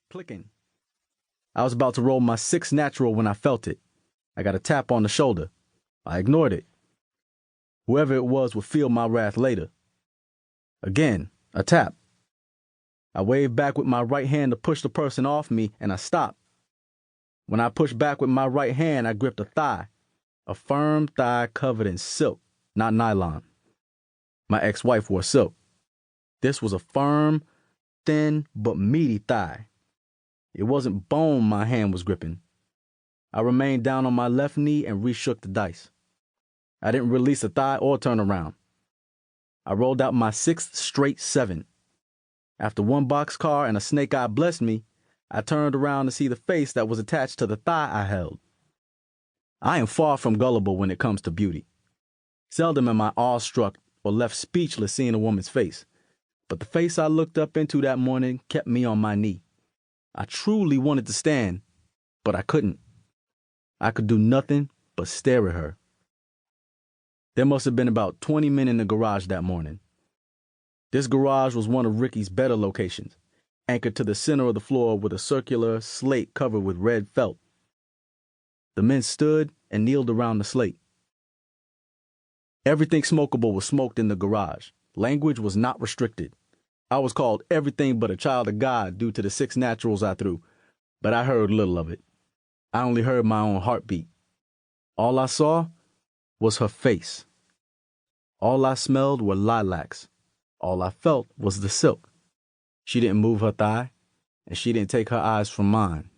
Clicking. I was about to roll my sixth natural when I felt it. I got a tap on the shoulder. I ignored it. Whoever it was would feel my wrath later. Again, a tap. I waved back with my right hand to push the person off me, and I stopped. When I pushed back with my right hand, I gripped a thigh. A firm thigh covered in silk, not nylon. My ex-wife wore silk. This was a firm, thin, but meaty thigh. It wasn't bone my hand was gripping. I remained down on my left knee and re-shook the dice. I didn't release the thigh or turn around. I rolled out my sixth straight 7. After one boxcar and a snake eye blessed me, I turned around to see the face that was attached to the thigh I held. I am far from gullible when it comes to beauty. Seldom am I awestruck or left speechless seeing a woman's face, but the face I looked up into that morning kept me on my knee. I truly wanted to stand, but I couldn't. I could do nothing but stare at her. There must have been about 20 men in the garage that morning. This garage was one of Ricky's better locations, anchored to the center of the floor with a circular slate covered with red felt. The men stood and kneeled around the slate. Everything smokable was smoked in the garage. Language was not restricted. I was called everything but a child of God due to the 6 naturals I threw, but I heard little of it. I only heard my own heartbeat. All I saw was her face. All I smelled were lilacs. All I felt was the silk. She didn't move her thigh, and she didn't take her eyes from mine.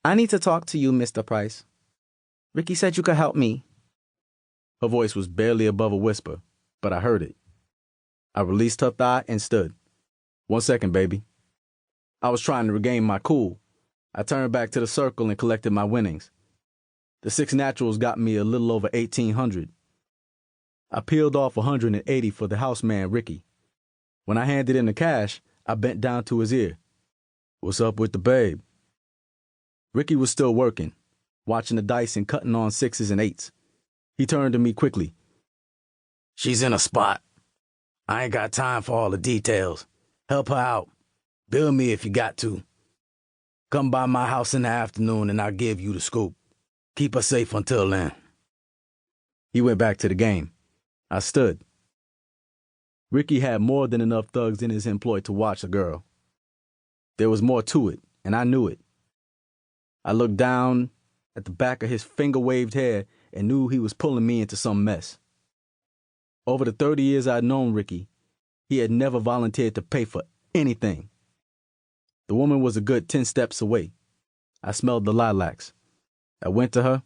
I need to talk to you, Mr. Price. Ricky said you could help me. Her voice was barely above a whisper, but I heard it. I released her thigh and stood. 1 second, baby. I was trying to regain my cool. I turned back to the circle and collected my winnings. The 6 naturals got me a little over 1,800. I peeled off 180 for the houseman, Ricky. When I handed him the cash, I bent down to his ear. What's up with the babe? Ricky was still working, watching the dice and cutting on 6s and 8s. He turned to me quickly. She's in a spot. I ain't got time for all the details. Help her out. Bill me if you got to. Come by my house in the afternoon and I'll give you the scoop. Keep her safe until then. He went back to the game. I stood. Ricky had more than enough thugs in his employ to watch the girl. There was more to it, and I knew it. I looked down at the back of his finger-waved hair and knew he was pulling me into some mess. Over the 30 years I'd known Ricky, he had never volunteered to pay for anything. The woman was a good 10 steps away. I smelled the lilacs. I went to her,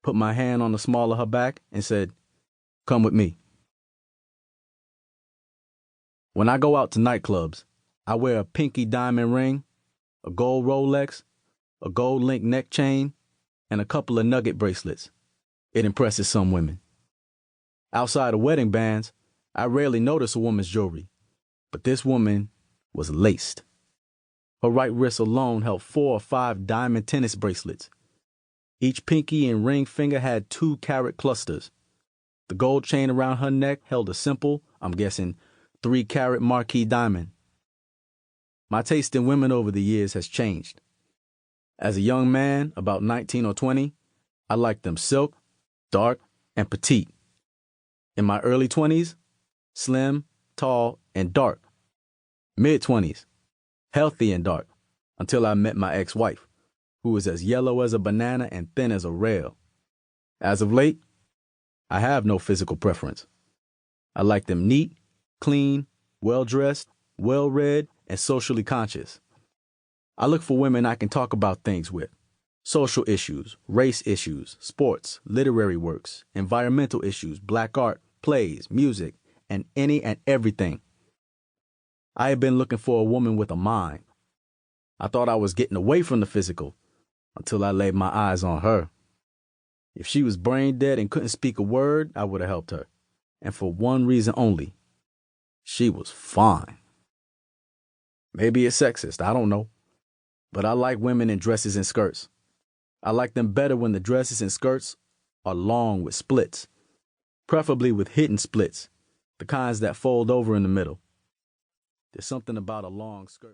put my hand on the small of her back, and said, "Come with me." When I go out to nightclubs, I wear a pinky diamond ring, a gold Rolex, a gold link neck chain, and a couple of nugget bracelets. It impresses some women. Outside of wedding bands, I rarely notice a woman's jewelry, but this woman was laced. Her right wrist alone held 4 or 5 diamond tennis bracelets. Each pinky and ring finger had 2-carat clusters. The gold chain around her neck held a simple, I'm guessing, 3-carat marquise diamond. My taste in women over the years has changed. As a young man, about 19 or 20, I liked them silk, dark, and petite. In my early 20s, slim, tall, and dark. Mid-20s, healthy and dark, until I met my ex-wife, who was as yellow as a banana and thin as a rail. As of late, I have no physical preference. I like them neat, clean, well-dressed, well-read, and socially conscious. I look for women I can talk about things with. Social issues, race issues, sports, literary works, environmental issues, black art, plays, music, and any and everything. I had been looking for a woman with a mind. I thought I was getting away from the physical until I laid my eyes on her. If she was brain dead and couldn't speak a word, I would have helped her. And for one reason only. She was fine. Maybe it's sexist, I don't know. But I like women in dresses and skirts. I like them better when the dresses and skirts are long with splits, preferably with hidden splits, the kinds that fold over in the middle. There's something about a long skirt.